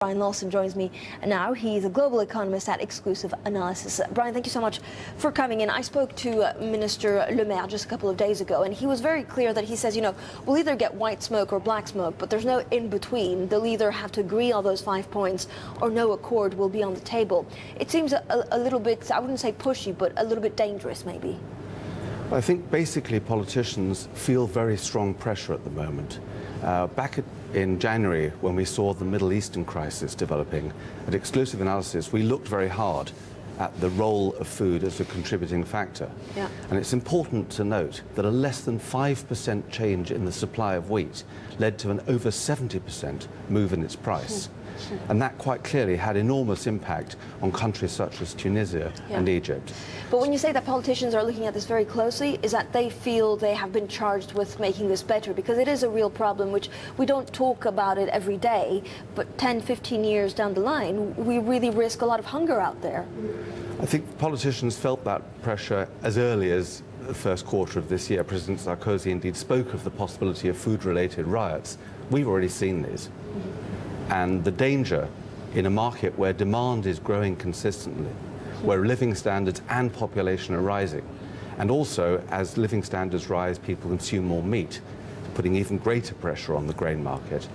Brian Lawson joins me now. He's a global economist at Exclusive Analysis. Brian, thank you so much for coming in. I spoke to Minister Le Maire just a couple of days ago, and he was very clear that he says, you know, we'll either get white smoke or black smoke, but there's no in between. They'll either have to agree on those 5 points or no accord will be on the table. It seems a little bit, I wouldn't say pushy, but a little bit dangerous maybe. I think basically politicians feel very strong pressure at the moment. Back in January, when we saw the Middle Eastern crisis developing, at Exclusive Analysis, we looked very hard at the role of food as a contributing factor. Yeah. And it's important to note that a less than 5% change in the supply of wheat led to an over 70% move in its price. And that quite clearly had enormous impact on countries such as Tunisia and Egypt. But when you say that politicians are looking at this very closely, is that they feel they have been charged with making this better? Because it is a real problem, which we don't talk about it every day, but 10, 15 years down the line, we really risk a lot of hunger out there. I think politicians felt that pressure as early as the first quarter of this year. President Sarkozy indeed spoke of the possibility of food-related riots. We've already seen these. And the danger in a market where demand is growing consistently, where living standards and population are rising, and also as living standards rise, people consume more meat, putting even greater pressure on the grain market.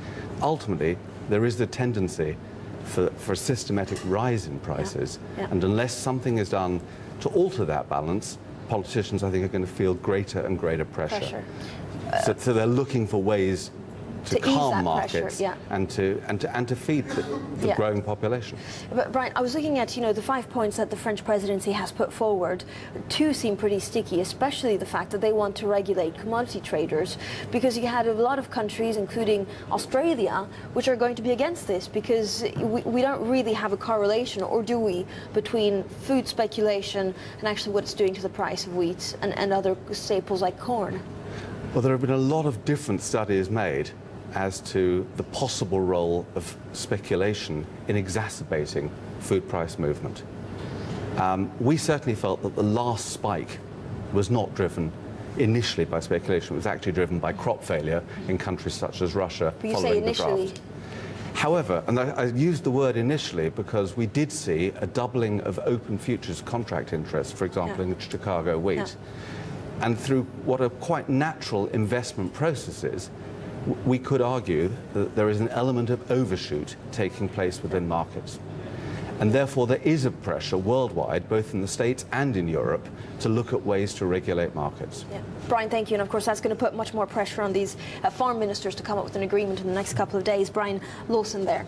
Ultimately, there is the tendency for a systematic rise in prices, and unless something is done to alter that balance, politicians, I think, are going to feel greater and greater pressure. So they're looking for ways to calm markets and to feed the growing population. But Brian, I was looking at, you know, the 5 points that the French presidency has put forward. 2 seem pretty sticky, especially the fact that they want to regulate commodity traders, because you had a lot of countries, including Australia, which are going to be against this because we don't really have a correlation, or do we, between food speculation and actually what it's doing to the price of wheat and other staples like corn? Well, there have been a lot of different studies made as to the possible role of speculation in exacerbating food price movement. We certainly felt that the last spike was not driven initially by speculation. It was actually driven by crop failure in countries such as Russia following the draft. However, and I used the word initially because we did see a doubling of open futures contract interest, for example, in Chicago wheat. And through what are quite natural investment processes, we could argue that there is an element of overshoot taking place within markets. And therefore there is a pressure worldwide, both in the States and in Europe, to look at ways to regulate markets. Brian, thank you. And of course that's going to put much more pressure on these farm ministers to come up with an agreement in the next couple of days. Brian Lawson there.